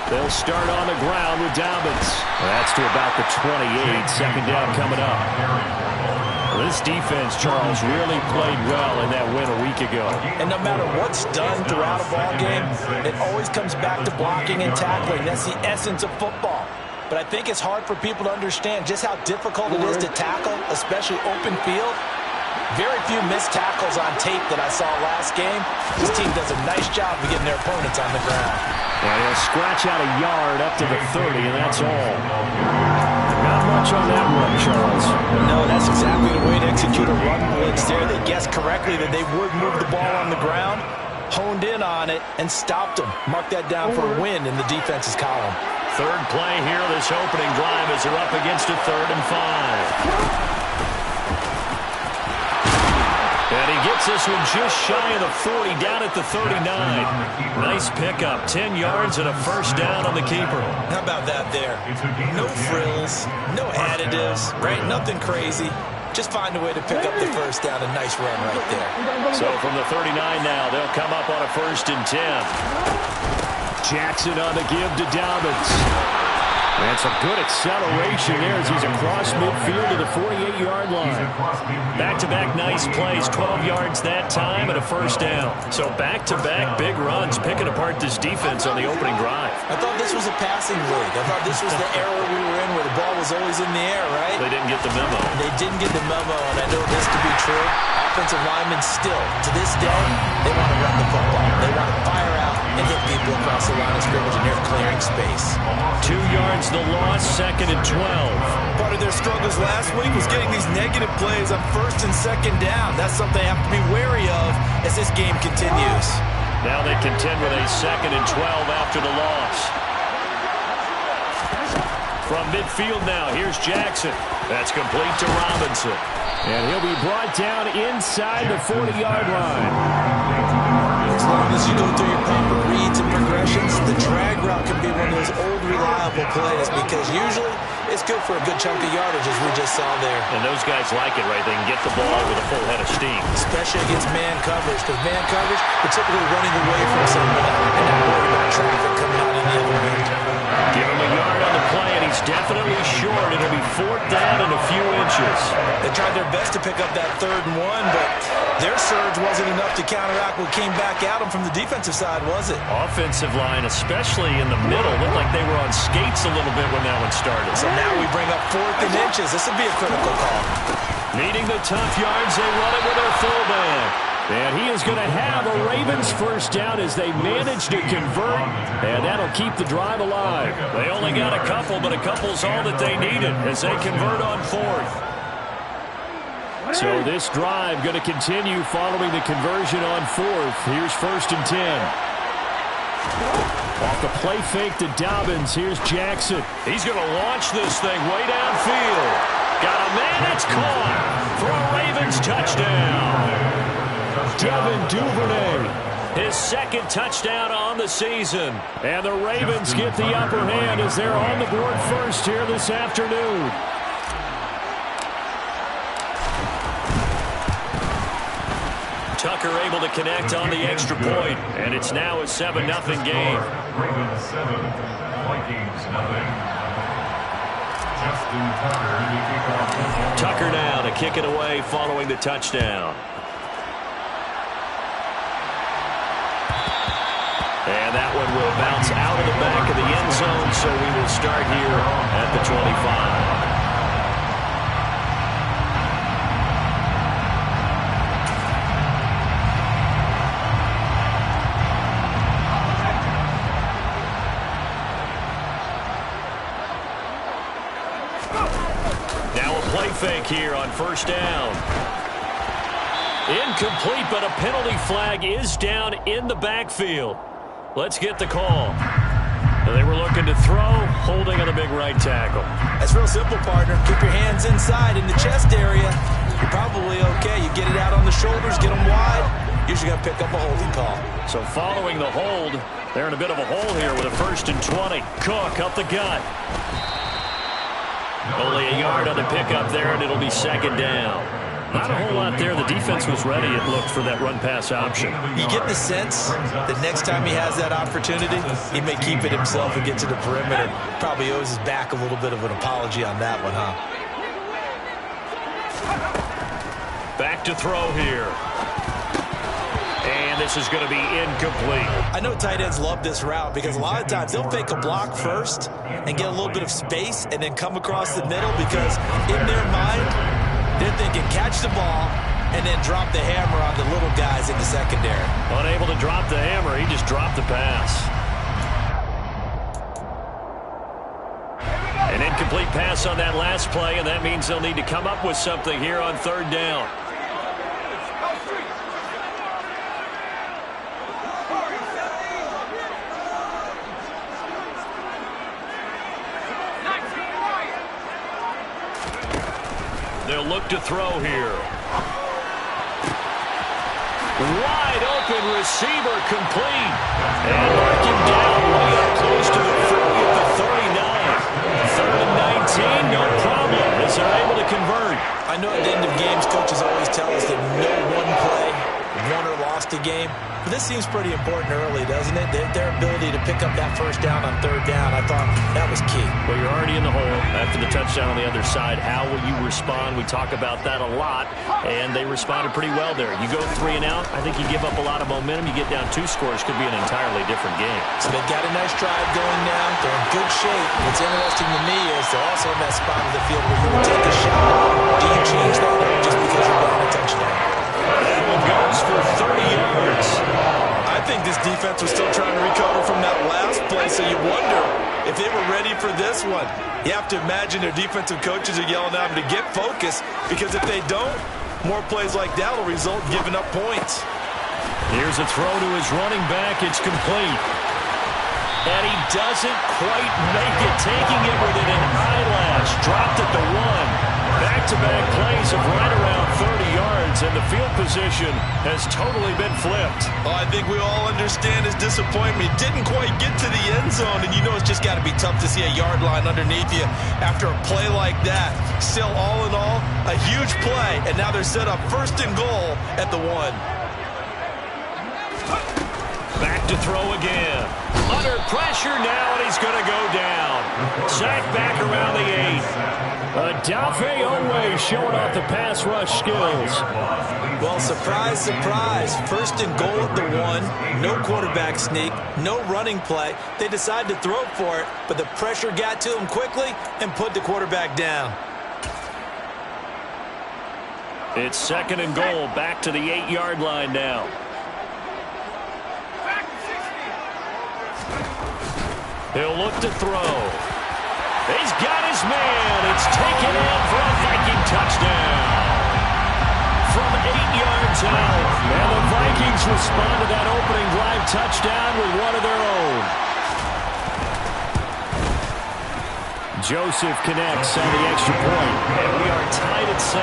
They'll start on the ground with Dobbins. That's to about the 28. Second down coming up. Well, this defense, Charles, really played well in that win a week ago. And no matter what's done throughout a ball game, it always comes back to blocking and tackling. That's the essence of football. But I think it's hard for people to understand just how difficult it is to tackle, especially open field. Very few missed tackles on tape that I saw last game. This team does a nice job of getting their opponents on the ground. Well, he'll scratch out a yard up to the 30, and that's all. Not much on that one, Charles. No, that's exactly the way to execute a run blitz there. They guessed correctly that they would move the ball on the ground, honed in on it, and stopped them. Mark that down for a win in the defense's column. Third play here, this opening drive as they're up against a 3rd and 5. And he gets this one just shy of the 40, down at the 39. Nice pickup, 10 yards and a first down on the keeper. How about that there? No frills, no additives, right? Nothing crazy. Just find a way to pick up the first down. A nice run right there. So from the 39 now, they'll come up on a 1st and 10. Jackson on the give to Dobbins. And some good acceleration there as he's across midfield to the 48-yard line. Back-to-back nice plays, 12 yards that time and a first down. So back-to-back big runs, picking apart this defense on the opening drive. I thought this was a passing league. I thought this was the era we were in where the ball was always in the air, right? They didn't get the memo. They didn't get the memo, and I know this to be true. Offensive linemen still, to this day, they want to run the football. They want to fire out and hit people across the line of scrimmage, and they're clearing space. 2 yards the loss, 2nd and 12. Part of their struggles last week was getting these negative plays on 1st and 2nd down. That's something they have to be wary of as this game continues. Now they contend with a 2nd and 12 after the loss. From midfield now, here's Jackson. That's complete to Robinson. And he'll be brought down inside the 40-yard line. As long as you go through your proper reads and progressions, the drag route can be one of those old reliable plays because usually it's good for a good chunk of yardage as we just saw there. And those guys like it, right? They can get the ball with a full head of steam. Especially against man coverage, because man coverage, particularly running away from someone and not worried about traffic coming out on the other end. Give him a yard on the play, and he's definitely short. It'll be 4th down and a few inches. They tried their best to pick up that 3rd and 1, but their surge wasn't enough to counteract what came back at them from the defensive side, was it? Offensive line, especially in the middle, looked like they were on skates a little bit when that one started. So now we bring up 4th and inches. This will be a critical call. Needing the tough yards, they run it with their fullback. And he is going to have a Ravens first down as they manage to convert, and that'll keep the drive alive. They only got a couple, but a couple's all that they needed as they convert on 4th. So this drive going to continue following the conversion on 4th. Here's 1st and 10. Off the play fake to Dobbins. Here's Jackson. He's going to launch this thing way downfield. Got a man. It's caught for a Ravens touchdown. Devin Duvernay, his 2nd touchdown on the season. And the Ravens get the upper hand as they're on the board first here this afternoon. Tucker able to connect on the extra point, and it's now a 7-0 game. Ravens 7, Vikings 0. Tucker now to kick it away following the touchdown. And that one will bounce out of the back of the end zone, so we will start here at the 25. Now a play fake here on 1st down. Incomplete, but a penalty flag is down in the backfield. Let's get the call. They were looking to throw, holding on the big right tackle. That's real simple, partner. Keep your hands inside in the chest area. You're probably okay. You get it out on the shoulders, get them wide. Usually got to pick up a holding call. So following the hold, they're in a bit of a hole here with a 1st and 20. Cook up the gut. Only a yard on the pickup there, and it'll be 2nd down. Not a whole lot there. The defense was ready, it looked, for that run-pass option. You get the sense that next time he has that opportunity, he may keep it himself and get to the perimeter. Probably owes his back a little bit of an apology on that one, huh? Back to throw here. And this is going to be incomplete. I know tight ends love this route because a lot of times they'll fake a block first and get a little bit of space and then come across the middle because in their mind, they're thinking catch the ball and then drop the hammer on the little guys in the secondary. Unable to drop the hammer, he just dropped the pass. An incomplete pass on that last play, and that means they'll need to come up with something here on third down. They'll look to throw here. Wide open receiver complete. And mark him down way up close to the 40 at the 39. Third and 19, no problem, as they're able to convert. I know at the end of games, coaches always tell us that no one play won or lost a game. But this seems pretty important early, doesn't it? Their ability to pick up that first down on third down, I thought that was key. Well, you're already in the hole after the touchdown on the other side. How will you respond? We talk about that a lot, and they responded pretty well there. You go 3 and out, I think you give up a lot of momentum. You get down 2 scores, could be an entirely different game. So they've got a nice drive going now. They're in good shape. What's interesting to me is they're also in that spot of the field where you would take a shot. Do you change that just because you're down a touchdown? That one goes for 30 yards. I think this defense was still trying to recover from that last play, so you wonder if they were ready for this one. You have to imagine their defensive coaches are yelling at them to get focused, because if they don't, more plays like that will result in giving up points. Here's a throw to his running back. It's complete. And he doesn't quite make it, taking it within an eyelash. Dropped at the 1. Back-to-back plays of right around 30 yards, and the field position has totally been flipped. Oh, I think we all understand his disappointment. He didn't quite get to the end zone, and you know it's just got to be tough to see a yard line underneath you after a play like that. Still, all in all, a huge play, and now they're set up first and goal at the 1. Back to throw again. Under pressure now, and he's going to go down. Sacked back around the 8. Odafe Oweh showing off the pass rush skills. Well, surprise, surprise. First and goal at the 1. No quarterback sneak. No running play. They decided to throw for it, but the pressure got to him quickly and put the quarterback down. It's second and goal. Back to the 8-yard line now. He'll look to throw. He's got his man. It's taken in for a Viking touchdown. From 8 yards out. And the Vikings respond to that opening drive touchdown with one of their own. Joseph connects on the extra point. And we are tied at 7.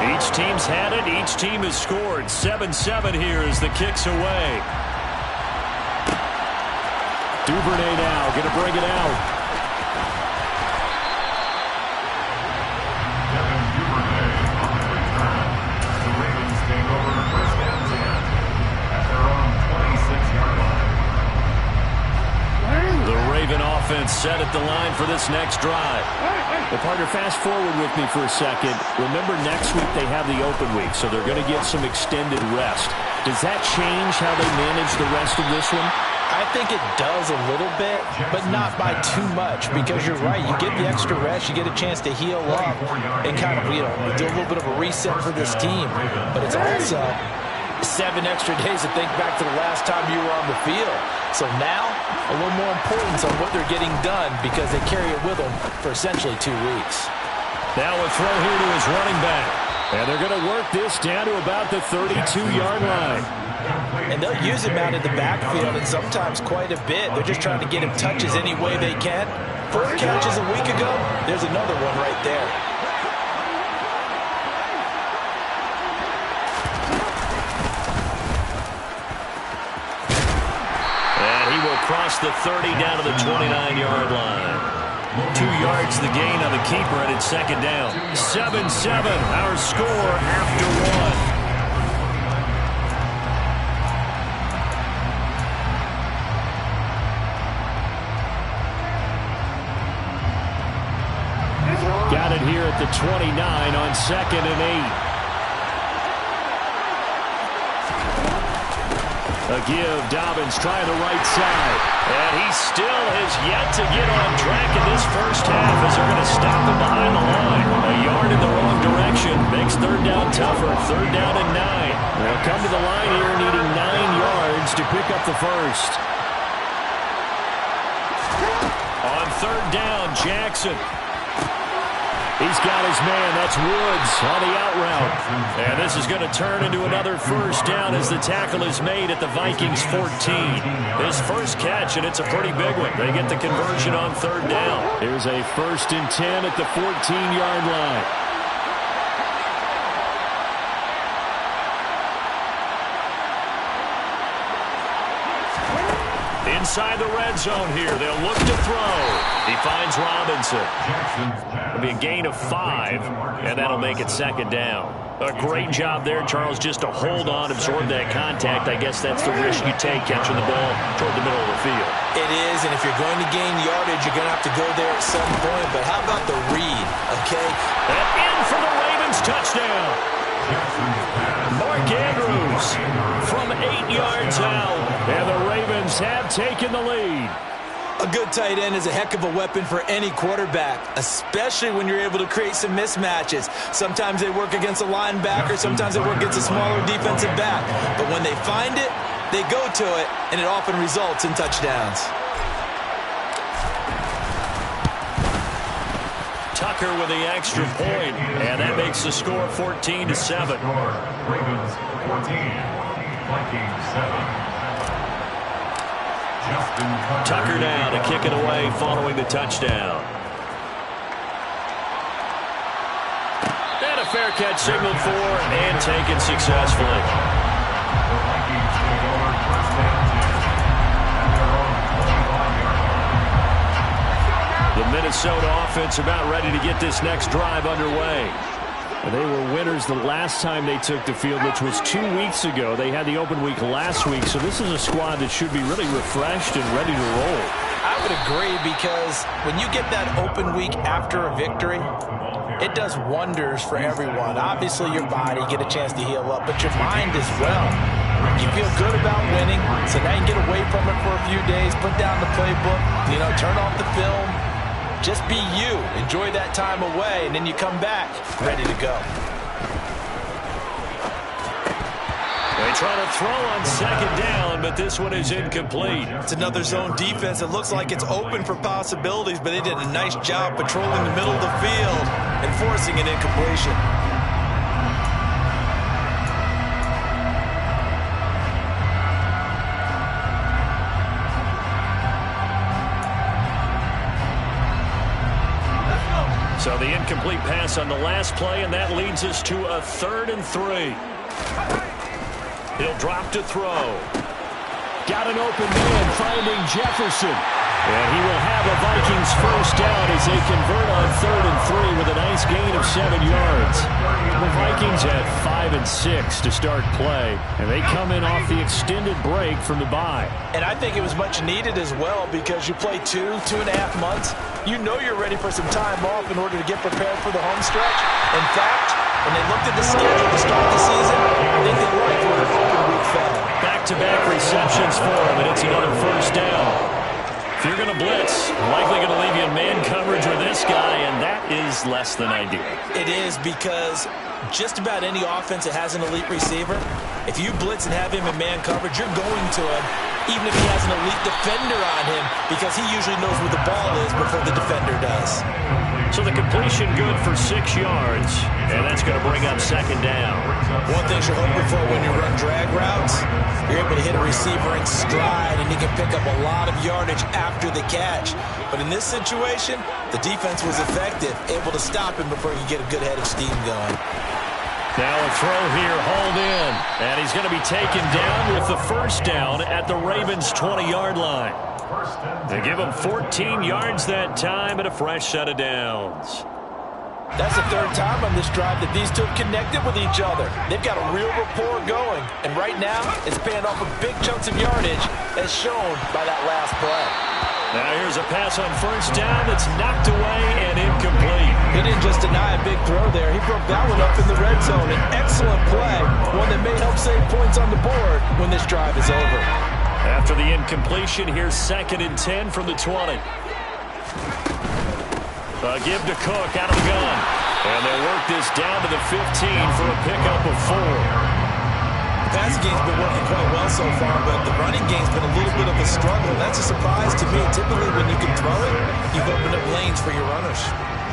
Each team's had it. Each team has scored. 7-7 here as the kick's away. Duvernay now going to bring it out. Kevin Duvernay on the return. The Ravens take over first and 10 at their own 26-yard line. The Raven offense set at the line for this next drive. Well, partner, fast forward with me for a second. Remember, next week they have the open week, so they're going to get some extended rest. Does that change how they manage the rest of this one? I think it does a little bit, but not by too much, because you're right. You get the extra rest, you get a chance to heal up and kind of, do a little bit of a reset for this team. But it's also 7 extra days to think back to the last time you were on the field. So now, a little more importance on what they're getting done, because they carry it with them for essentially 2 weeks. Now a throw here to his running back. And they're going to work this down to about the 32-yard line. And they'll use him out in the backfield, and sometimes quite a bit. They're just trying to get him touches any way they can. 4 catches a week ago, there's another one right there. And he will across the 30 down to the 29-yard line. 2 yards the gain on the keeper, and it's second down. 7-7, our score after one. Got it here at the 29 on 2nd and 8. A give, Dobbins trying the right side. And he still has yet to get on track in this first half as they're going to stop him behind the line. A yard in the wrong direction makes third down tougher. Third down and 9. They'll come to the line here needing 9 yards to pick up the first. On third down, Jackson. He's got his man. That's Woods on the out route. And this is going to turn into another first down as the tackle is made at the Vikings 14. His first catch, and it's a pretty big one. They get the conversion on third down. Here's a 1st and 10 at the 14-yard line. Inside the red zone here. They'll look to throw. He finds Robinson. It'll be a gain of 5, and that'll make it second down. A great job there, Charles, just to hold on, absorb that contact. I guess that's the risk you take catching the ball toward the middle of the field. It is, and if you're going to gain yardage, you're going to have to go there at some point. But how about the read, okay? And in for the Ravens touchdown. Mark Andrews from 8 yards out, and the Ravens have taken the lead. A good tight end is a heck of a weapon for any quarterback, especially when you're able to create some mismatches. Sometimes they work against a linebacker, sometimes they work against a smaller defensive back. But when they find it, they go to it, and it often results in touchdowns. Tucker with the extra point, and that makes the score 14-7. Ravens 14, Vikings 7. Tucker now to kick it away following the touchdown. And a fair catch signaled for and taken successfully. The Vikings take over first down 10 at their own 25-yard line. The Minnesota offense about ready to get this next drive underway. They were winners the last time they took the field, which was 2 weeks ago. They had the open week last week, so this is a squad that should be really refreshed and ready to roll. I would agree, because when you get that open week after a victory, it does wonders for everyone. Obviously, your body, get a chance to heal up, but your mind as well. You feel good about winning, so now you get away from it for a few days, put down the playbook, turn off the film. Just be you. Enjoy that time away, and then you come back ready to go. They try to throw on second down, but this one is incomplete. It's another zone defense. It looks like it's open for possibilities, but they did a nice job patrolling the middle of the field and forcing an incompletion. So the incomplete pass on the last play, and that leads us to a 3rd and 3. He'll drop to throw. Got an open man finding Jefferson. And he will have a Vikings first down as they convert on 3rd and 3 with a nice gain of 7 yards. The Vikings had 5 and 6 to start play, and they come in off the extended break from the bye. And I think it was much needed as well, because you play 2.5 months. You know you're ready for some time off in order to get prepared for the home stretch. In fact, when they looked at the schedule to start the season, I think they liked where the open week fell. Back-to-back receptions for him, and it's another first down. If you're going to blitz, likely going to leave you in man coverage with this guy, and that is less than ideal. It is, because just about any offense that has an elite receiver, if you blitz and have him in man coverage, you're going to him, even if he has an elite defender on him, because he usually knows where the ball is before the defender does. So the completion good for 6 yards, and that's going to bring up second down. One thing you're hoping for when you run drag routes, you're able to hit a receiver in stride, and you can pick up a lot of yardage after the catch. But in this situation, the defense was effective, able to stop him before he could get a good head of steam going. Now a throw here, hauled in. And he's going to be taken down with the first down at the Ravens' 20-yard line. They give him 14 yards that time and a fresh set of downs. That's the third time on this drive that these two have connected with each other. They've got a real rapport going. And right now, it's paying off with big chunks of yardage, as shown by that last play. Now here's a pass on first down that's knocked away and incomplete. He didn't just deny a big throw there. He broke that one up in the red zone. An excellent play, one that may help save points on the board when this drive is over. After the incompletion, here's 2nd and 10 from the 20. Give to Cook out of the gun. And they'll work this down to the 15 for a pickup of 4. The passing game's been working quite well so far, but the running game's been a little bit of a struggle. That's a surprise to me. Typically, when you can throw it, you've opened up lanes for your runners.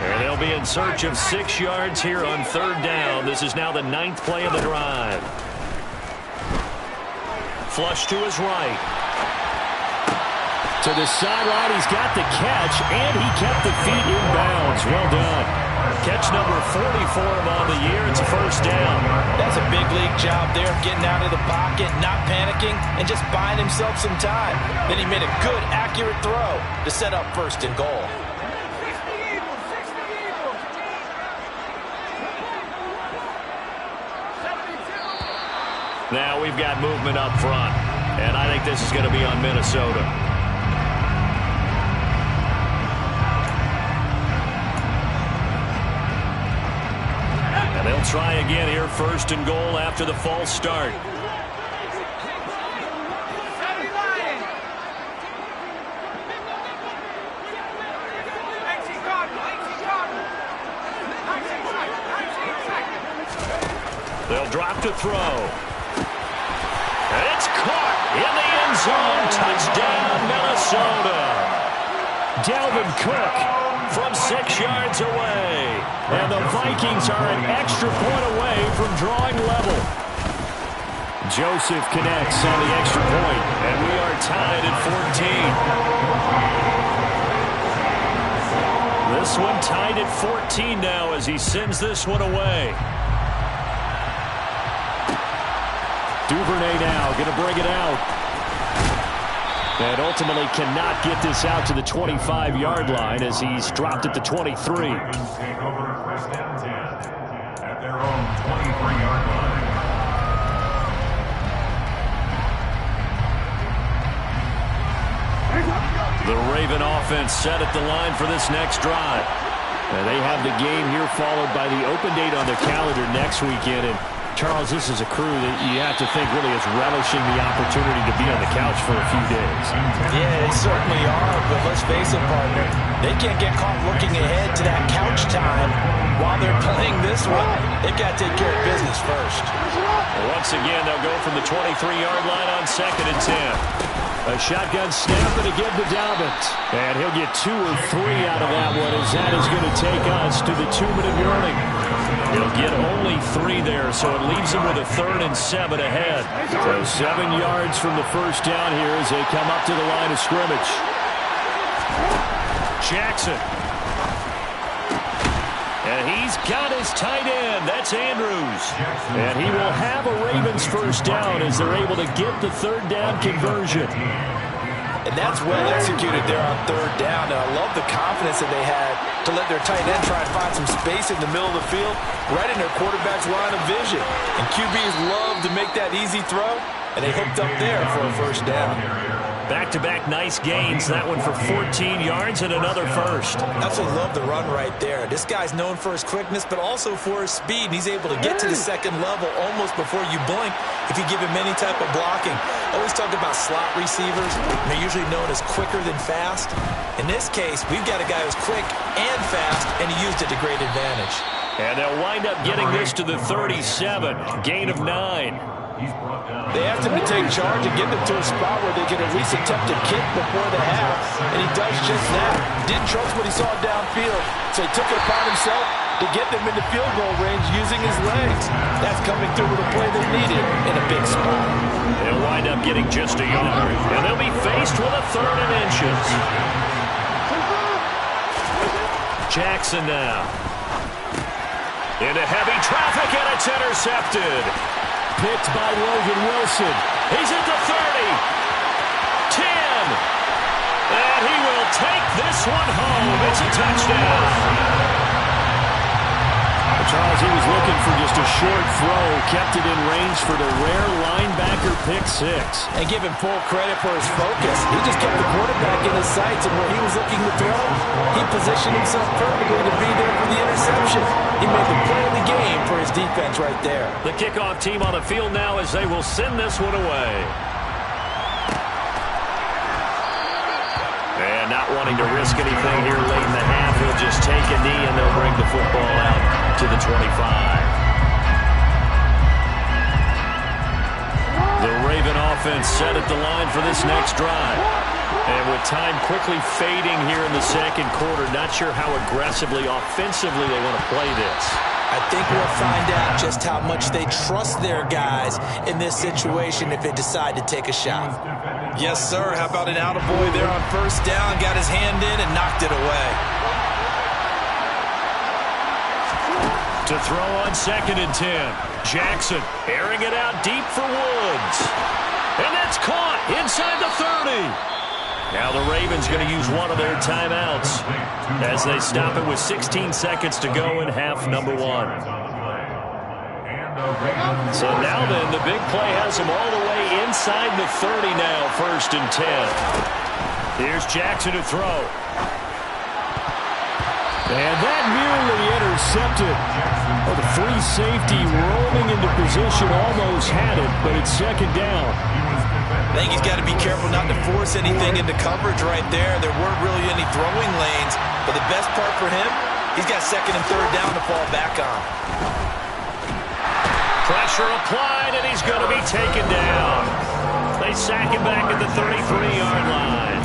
And they'll be in search of 6 yards here on 3rd down. This is now the 9th play of the drive. Flush to his right. To the sideline, he's got the catch, and he kept the feet in bounds. Well done. Catch number 40 for him on the year. It's a first down. That's a big league job there, getting out of the pocket, not panicking, and just buying himself some time. Then he made a good, accurate throw to set up 1st and goal. Now we've got movement up front, and I think this is going to be on Minnesota. And they'll try again here, 1st and goal after the false start. They'll drop to throw. And it's caught in the end zone. Touchdown, Minnesota. Dalvin Cook from 6 yards away. And the Vikings are an extra point away from drawing level. Joseph connects on the extra point, and we are tied at 14. This one tied at 14 now as he sends this one away. Duvernay now going to bring it out. And ultimately cannot get this out to the 25-yard line as he's dropped at the 23. Take over 1st and 10 at their own 23-yard line. The Raven offense set at the line for this next drive. And they have the game here followed by the open date on their calendar next weekend. And Charles, this is a crew that you have to think really is relishing the opportunity to be on the couch for a few days. Yeah, they certainly are, but let's face it, partner. They can't get caught looking ahead to that couch time while they're playing this one. They've got to take care of business first. Once again, they'll go from the 23-yard line on 2nd and 10. A shotgun snap and a give to Dalvin. And he'll get 2 or 3 out of that one as that is going to take us to the 2-minute warning. He'll get only 3 there, so it leaves him with a 3rd and 7 ahead. So 7 yards from the first down here as they come up to the line of scrimmage. Jackson. And he's got his tight end. That's Andrews. And he will have a Ravens first down as they're able to get the 3rd down conversion. And that's well executed there on 3rd down. And I love the confidence that they had to let their tight end try and find some space in the middle of the field, right in their quarterback's line of vision. And QBs love to make that easy throw, and they hooked up there for a first down. Back-to-back nice gains. That one for 14 yards and another first. Absolutely love the run right there. This guy's known for his quickness, but also for his speed. And he's able to get to the 2nd level almost before you blink if you give him any type of blocking. I always talk about slot receivers. They're usually known as quicker than fast. In this case, we've got a guy who's quick and fast, and he used it to great advantage. And they'll wind up getting this to the 37. Gain of 9. They asked him to take charge and get them to a spot where they could at least attempt a kick before the half, and he does just that. Didn't trust what he saw downfield, so he took it upon himself to get them into field goal range using his legs. That's coming through with a play they needed in a big spot. They'll wind up getting just a yard, and they'll be faced with a 3rd and inches. Jackson now. Into heavy traffic, and it's intercepted. Picked by Logan Wilson. He's at the 30. 10. And he will take this one home. It's a touchdown. Charles, he was looking for just a short throw, kept it in range for the rare linebacker pick six. And give him full credit for his focus. He just kept the quarterback in his sights, and where he was looking to throw, he positioned himself perfectly to be there for the interception. He made the play of the game for his defense right there. The kickoff team on the field now as they will send this one away. And not wanting to risk anything here late in the half, he'll just take a knee and they'll bring the football out to the 25. The Raven offense set at the line for this next drive. And with time quickly fading here in the second quarter, not sure how aggressively, offensively they want to play this. I think we'll find out just how much they trust their guys in this situation if they decide to take a shot. Yes, sir. How about an attaboy there on first down? Got his hand in and knocked it away. To throw on 2nd and 10. Jackson airing it out deep for Woods. And that's caught inside the 30. Now the Ravens going to use one of their timeouts as they stop it with 16 seconds to go in half number one. So now then, the big play has them all the way inside the 30 now, 1st and 10. Here's Jackson to throw. And that nearly intercepted. Oh, the free safety rolling into position, almost had it, but it's 2nd down. I think he's got to be careful not to force anything into coverage right there. There weren't really any throwing lanes, but the best part for him, he's got 2nd and 3rd down to fall back on. Pressure applied, and he's going to be taken down. They sack him back at the 33-yard line.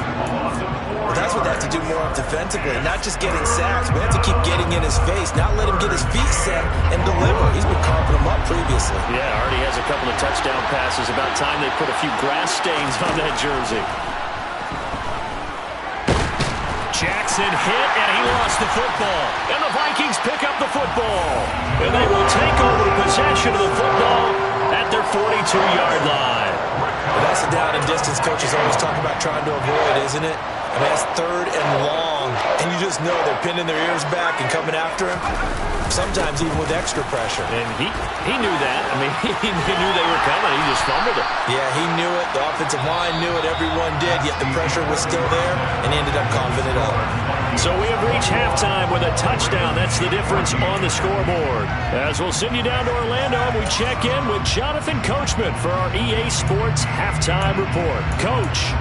Well, that's what they have to do more of defensively, not just getting sacks. We have to keep getting in his face, not let him get his feet set and deliver. He's been carving them up previously. Yeah, already has a couple of touchdown passes. About time they put a few grass stains on that jersey. Jackson hit, and he lost the football. And the Vikings pick up the football. And they will take over possession of the football at their 42-yard line. Well, that's the down and distance coaches always talk about trying to avoid, isn't it? I mean, that's 3rd and long, and you just know they're pinning their ears back and coming after him, sometimes even with extra pressure. And he knew that. I mean, he knew they were coming. He just fumbled it. Yeah, he knew it. The offensive line knew it. Everyone did, yet the pressure was still there, and he ended up coughing it up. So we have reached halftime with a touchdown. That's the difference on the scoreboard. As we'll send you down to Orlando, we check in with Jonathan Coachman for our EA Sports Halftime Report. Coach.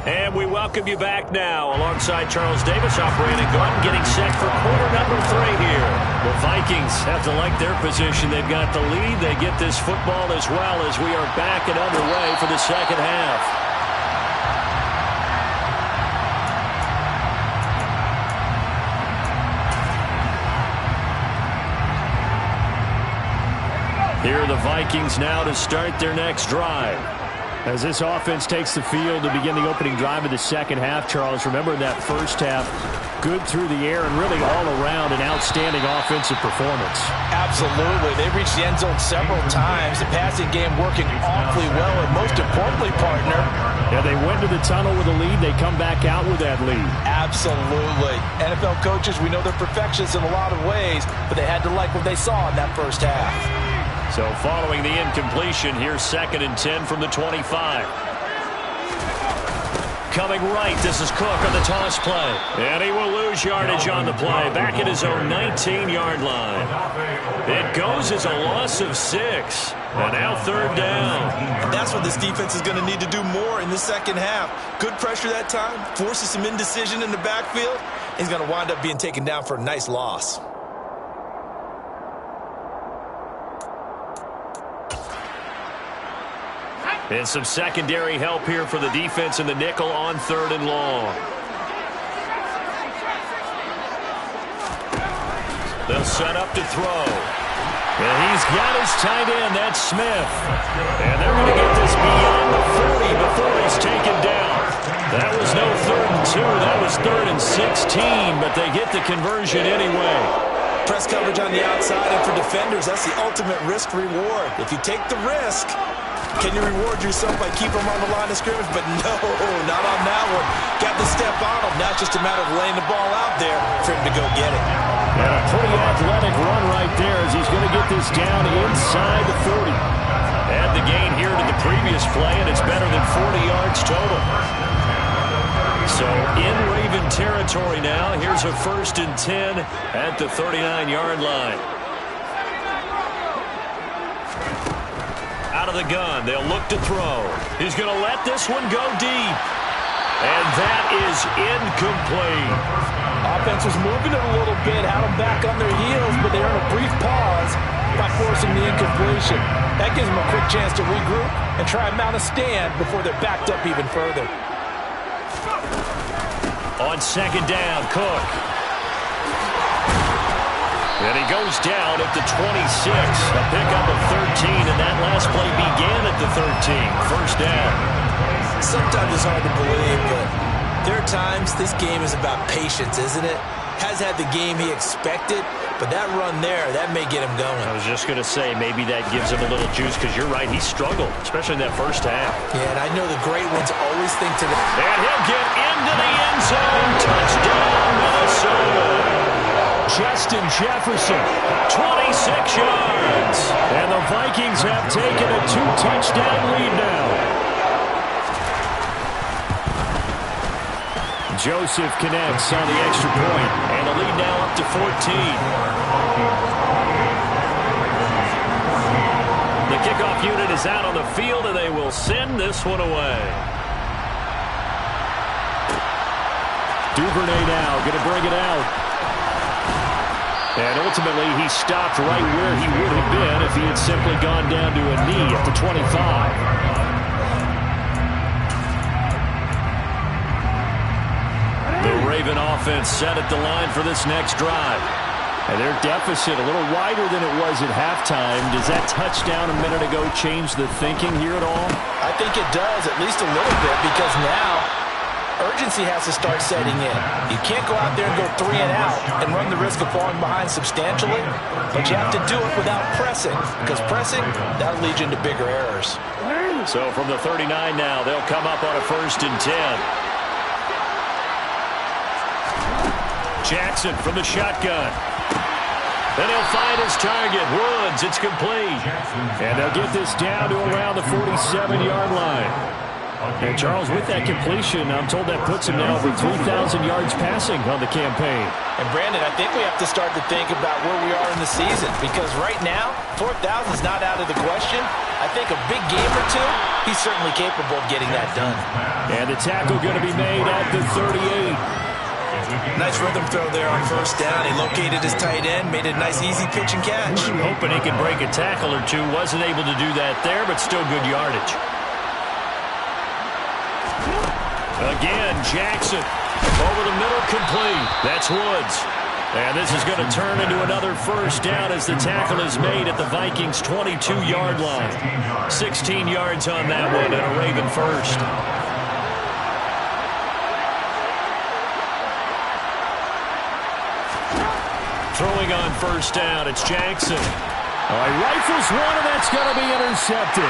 And we welcome you back now alongside Charles Davis, operating gun, getting set for quarter number 3 here. The Vikings have to like their position. They've got the lead. They get this football as well as we are back and underway for the second half. Here are the Vikings now to start their next drive. As this offense takes the field to begin the opening drive of the second half, Charles, remember in that first half, good through the air and really all around an outstanding offensive performance. Absolutely. They reached the end zone several times. The passing game working awfully well, and most importantly, partner. Yeah, they went to the tunnel with a lead. They come back out with that lead. Absolutely. NFL coaches, we know they're perfectionists in a lot of ways, but they had to like what they saw in that first half. So following the incompletion, here's 2nd and 10 from the 25. Coming right, this is Cook on the toss play. And he will lose yardage on the play, back at his own 19-yard line. It goes as a loss of 6. And now 3rd down. And that's what this defense is going to need to do more in the second half. Good pressure that time, forces some indecision in the backfield. He's going to wind up being taken down for a nice loss. And some secondary help here for the defense in the nickel on 3rd and long. They'll set up to throw. And he's got his tight end. That's Smith. And they're going to get this beyond the 40 before he's taken down. That was no 3rd and 2. That was 3rd and 16. But they get the conversion anyway. Press coverage on the outside, and for defenders, that's the ultimate risk-reward. If you take the risk, can you reward yourself by keeping them on the line of scrimmage? But no, not on that one. Got to step on them. Now it's just a matter of laying the ball out there for him to go get it. And a pretty athletic run right there as he's going to get this down inside the 40. Add the gain here to the previous play, and it's better than 40 yards total. So in Raven territory now. Here's a 1st and 10 at the 39-yard line. Out of the gun. They'll look to throw. He's going to let this one go deep. And that is incomplete. Offense was moving it a little bit, had them back on their heels, but they earned a brief pause by forcing the incompletion. That gives them a quick chance to regroup and try and mount a stand before they're backed up even further. On 2nd down, Cook. And he goes down at the 26. A pickup of 13, and that last play began at the 13. 1st down. Sometimes it's hard to believe, but there are times this game is about patience, isn't it? Has had the game he expected, but that run there, that may get him going. I was just going to say, maybe that gives him a little juice, because you're right, he struggled, especially in that 1st half. Yeah, and I know the great ones always think to the... And he'll get into the end zone. Touchdown, Minnesota. Justin Jefferson, 26 yards. And the Vikings have taken a 2-touchdown lead now. Joseph connects on the extra point, and the lead now up to 14. The kickoff unit is out on the field, and they will send this one away. Duvernay now going to bring it out. And ultimately, he stopped right where he would have been if he had simply gone down to a knee at the 25. The Raven offense set at the line for this next drive. And their deficit a little wider than it was at halftime. Does that touchdown a minute ago change the thinking here at all? I think it does, at least a little bit, because now urgency has to start setting in. You can't go out there and go 3 and out and run the risk of falling behind substantially, but you have to do it without pressing, because pressing, that'll lead you into bigger errors. So from the 39 now, they'll come up on a 1st and 10. Jackson from the shotgun. Then he'll find his target. Woods, it's complete. And they'll get this down to around the 47-yard line. And Charles, with that completion, I'm told that puts him now over 3,000 yards passing on the campaign. And Brandon, I think we have to start to think about where we are in the season, because right now, 4,000 is not out of the question. I think a big game or two, he's certainly capable of getting that done. And the tackle going to be made at the 38. Nice rhythm throw there on 1st down. He located his tight end, made a nice easy pitch and catch. Hoping he could break a tackle or two. Wasn't able to do that there, but still good yardage. Again, Jackson. Over the middle, complete. That's Woods. And this is going to turn into another 1st down as the tackle is made at the Vikings' 22-yard line. 16 yards on that one and a Raven 1st. Throwing on 1st down, it's Jackson. All right, rifles one, and that's going to be intercepted.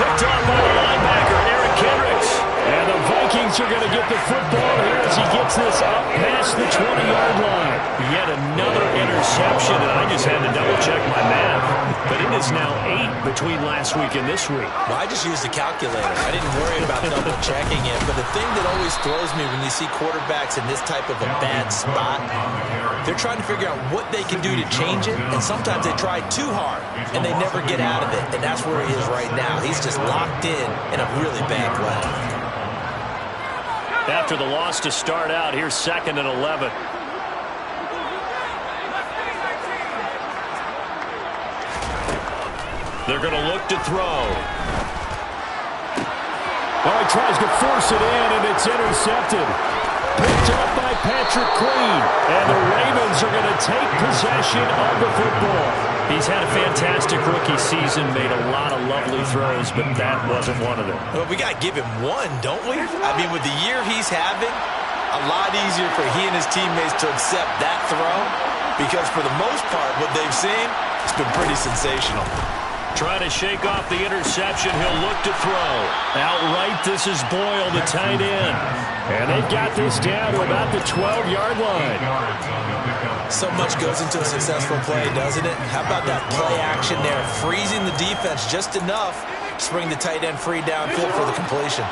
Picked up by the linebacker, Eric Kendricks. And the Vikings are going to get the football here as he gets this up past the 20-yard line. Yet another interception, and I just had to double-check my math. But it is now 8 between last week and this week. Well, I just used a calculator. I didn't worry about double-checking it. But the thing that always throws me when you see quarterbacks in this type of a bad spot, they're trying to figure out what they can do to change it, and sometimes they try too hard, and they never get out of it. And that's where he is right now. He's just locked in a really bad way. After the loss to start out, here's 2nd and 11. They're going to look to throw. Oh, he tries to force it in, and it's intercepted. Picked up by Patrick Queen. And the Ravens are going to take possession of the football. He's had a fantastic rookie season, made a lot of lovely throws, but that wasn't one of them. Well, we got to give him one, don't we? I mean, with the year he's having, A lot easier for he and his teammates to accept that throw because for the most part, what they've seen, it's been pretty sensational. Trying to shake off the interception. He'll look to throw. Outright, this is Boyle, the tight end. And they've got this down to about the 12-yard line. So much goes into a successful play, doesn't it? How about that play action there? Freezing the defense just enough to bring the tight end free downfield for the completion.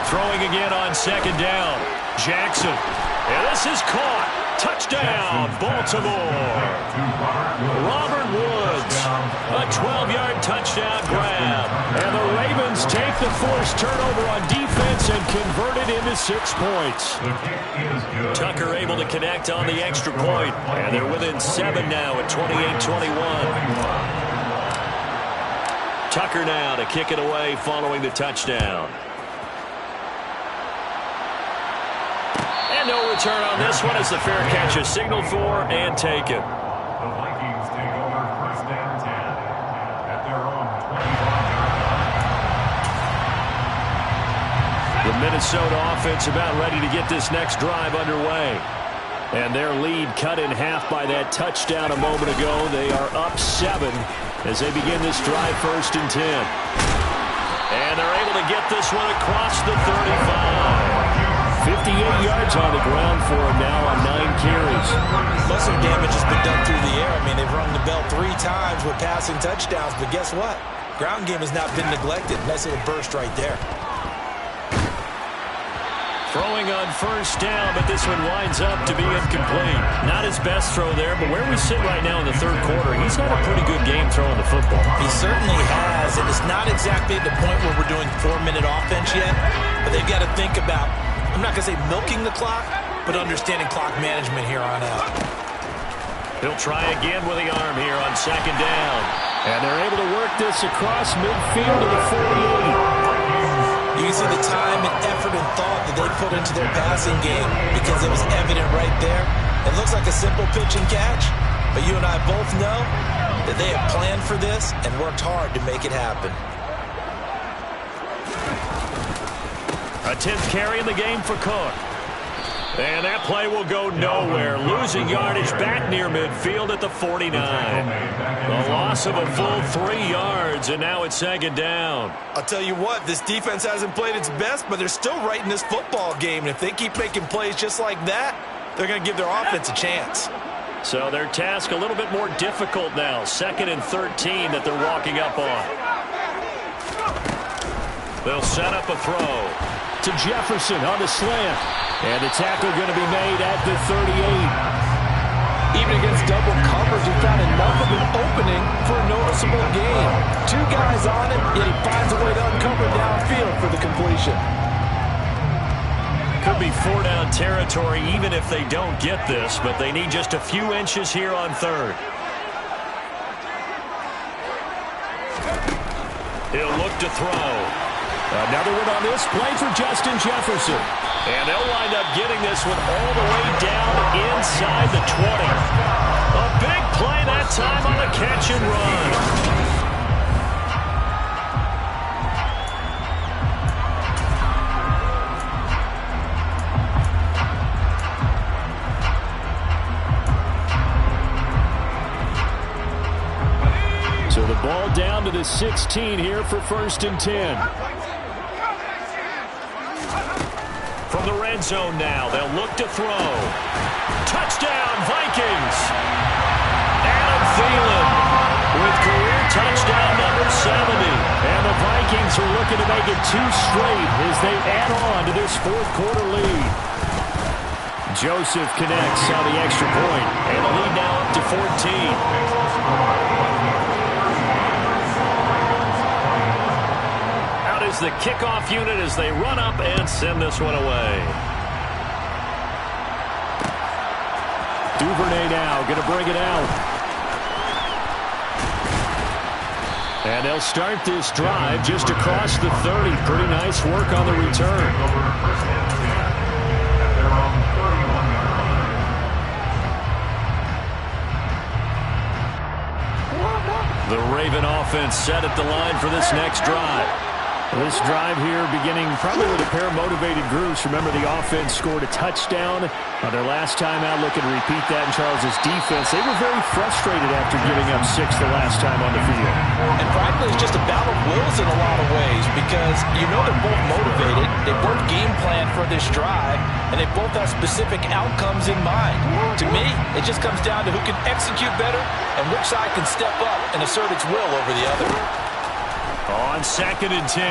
Throwing again on second down. Jackson. And this is caught. Touchdown, Baltimore. Robert Woods. A 12-yard touchdown grab. And the Ravens take the forced turnover on defense and convert it into 6 points. Tucker able to connect on the extra point. And they're within 7 now at 28-21. Tucker now to kick it away following the touchdown. No return on this one as the fair catch is signaled for and taken. The Vikings take over first and 10 at their own 25-yard line. The Minnesota offense about ready to get this next drive underway. And their lead cut in half by that touchdown a moment ago. They are up 7 as they begin this drive first and 10. And they're able to get this one across the 35. 58 yards on the ground for him now on 9 carries. Most of the damage has been done through the air. I mean, they've rung the bell 3 times with passing touchdowns, but guess what? Ground game has not been neglected. Nice little burst right there. Throwing on first down, but this one winds up to be incomplete. Not his best throw there, but where we sit right now in the third quarter, he's had a pretty good game throwing the football. He certainly has, and it's not exactly at the point where we're doing 4-minute offense yet, but they've got to think about, I'm not going to say milking the clock, but understanding clock management here on out. He'll try again with the arm here on second down. And they're able to work this across midfield to the 48. You can see the time and effort and thought that they put into their passing game because it was evident right there. It looks like a simple pitch and catch, but you and I both know that they have planned for this and worked hard to make it happen. A 10th carry in the game for Cook. And that play will go nowhere. Losing yardage back near midfield at the 49. A loss of a full 3 yards, and now it's second down. I'll tell you what, this defense hasn't played its best, but they're still right in this football game. And if they keep making plays just like that, they're going to give their offense a chance. So their task a little bit more difficult now. 2nd and 13 that they're walking up on. They'll set up a throw to Jefferson on the slant. And the tackle going to be made at the 38. Even against double coverage, he found enough of an opening for a noticeable gain. 2 guys on him, yet he finds a way to uncover downfield for the completion. Could be 4-down territory even if they don't get this, but they need just a few inches here on 3rd. He'll look to throw. Another one on this play for Justin Jefferson. And they'll wind up getting this one all the way down inside the 20. A big play that time on the catch and run. So the ball down to the 16 here for 1st and 10. From the red zone now, they'll look to throw. Touchdown, Vikings! Adam Thielen with career touchdown number 70. And the Vikings are looking to make it 2 straight as they add on to this 4th quarter lead. Joseph connects on the extra point, and the lead now up to 14. Is the kickoff unit as they run up and send this one away. Duvernay now going to bring it out. And they'll start this drive just across the 30. Pretty nice work on the return. The Raven offense set at the line for this next drive. This drive here beginning probably with a pair of motivated groups. Remember, the offense scored a touchdown on their last time out, looking to repeat that in Charles's defense. They were very frustrated after giving up 6 the last time on the field. And frankly, it's just a battle of wills in a lot of ways because you know they're both motivated. They both game plan for this drive, and they both have specific outcomes in mind. To me, it just comes down to who can execute better and which side can step up and assert its will over the other. On 2nd and 10,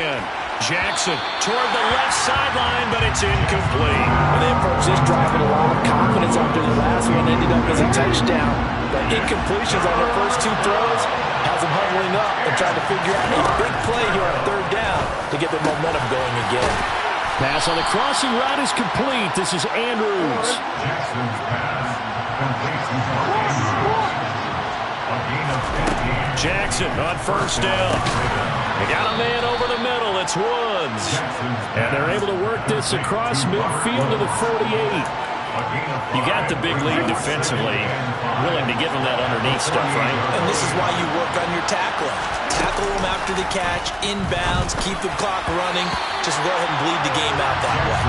Jackson toward the left sideline, but it's incomplete. Well, they approached this drive with a lot of confidence after the last one ended up as a touchdown. But incompletions on their first 2 throws has them huddling up and trying to figure out a big play here on 3rd down to get their momentum going again. Pass on the crossing route is complete. This is Andrews. Jackson's pass completes to Andrews. A gain of 15. Jackson on 1st down. They got a man over the middle. It's Woods. And they're able to work this across midfield to the 48. You got the big lead defensively. Willing to give them that underneath stuff, right? And this is why you work on your tackling. Tackle them after the catch, inbounds, keep the clock running. Just go ahead and bleed the game out that way.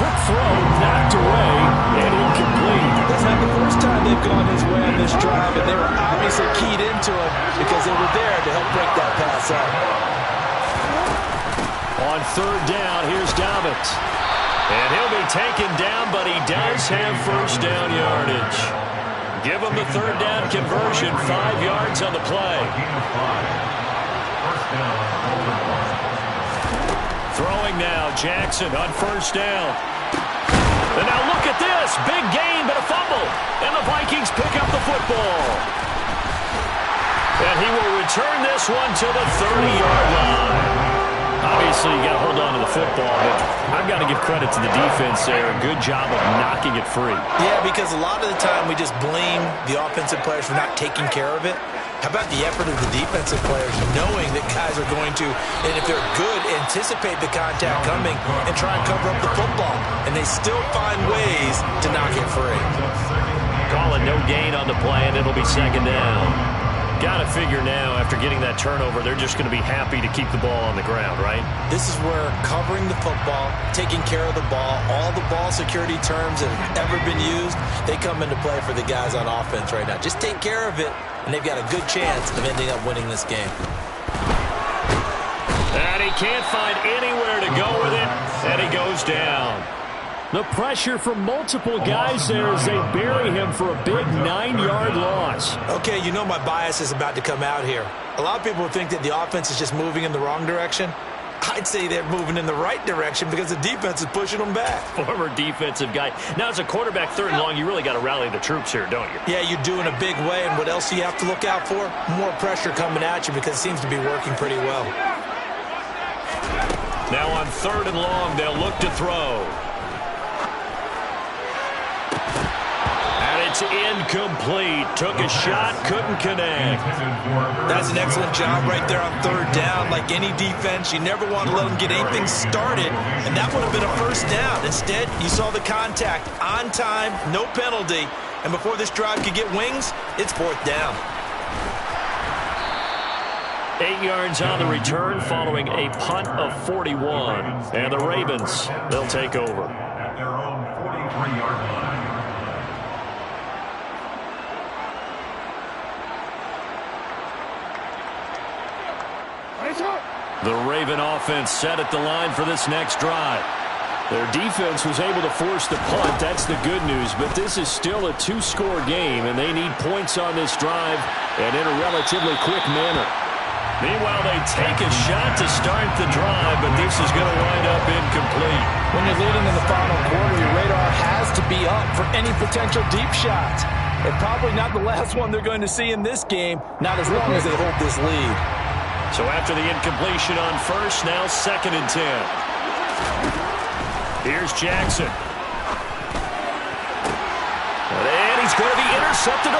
Quick throw, knocked away, and incomplete. That's not the first time they've gone his way on this drive, and they were obviously keyed into it because they were there to help break that pass up. On 3rd down, here's Dobbins. And he'll be taken down, but he does have 1st down yardage. Give him the 3rd down conversion, 5 yards on the play. Throwing now, Jackson on 1st down. And now look at this, big gain, but a fumble. And the Vikings pick up the football. And he will return this one to the 30-yard line. Obviously, you got to hold on to the football, but I've got to give credit to the defense there. Good job of knocking it free. Yeah, because a lot of the time we just blame the offensive players for not taking care of it. How about the effort of the defensive players knowing that guys are going to, and if they're good, anticipate the contact coming and try and cover up the football. And they still find ways to knock it free. Call it no gain on the play, and it'll be 2nd down. Got to figure now, after getting that turnover, they're just going to be happy to keep the ball on the ground, right? This is where covering the football, taking care of the ball, all the ball security terms that have ever been used, they come into play for the guys on offense right now. Just take care of it, and they've got a good chance of ending up winning this game. And he can't find anywhere to go with it, and he goes down. The pressure from multiple guys there as they bury him for a big 9-yard loss. Okay, you know my bias is about to come out here. A lot of people think that the offense is just moving in the wrong direction. I'd say they're moving in the right direction because the defense is pushing them back. Former defensive guy. Now, as a quarterback 3rd and long, you really got to rally the troops here, don't you? Yeah, you do in a big way, and what else do you have to look out for? More pressure coming at you because it seems to be working pretty well. Now on 3rd and long, they'll look to throw. It's incomplete. Took a shot, couldn't connect. That's an excellent job right there on 3rd down. Like any defense, you never want to let them get anything started, and that would have been a 1st down. Instead, you saw the contact on time, no penalty, and before this drive could get wings, it's 4th down. 8 yards on the return following a punt of 41. And the Ravens, they'll take over. At their own 43-yard line. The Raven offense set at the line for this next drive. Their defense was able to force the punt. That's the good news, but this is still a 2-score game, and they need points on this drive and in a relatively quick manner. Meanwhile, they take a shot to start the drive, but this is going to wind up incomplete. When you're leading in the final quarter, your radar has to be up for any potential deep shots. And probably not the last one they're going to see in this game, not as long as they hold this lead. So after the incompletion on 1st, now 2nd and 10. Here's Jackson. And he's going to be intercepted.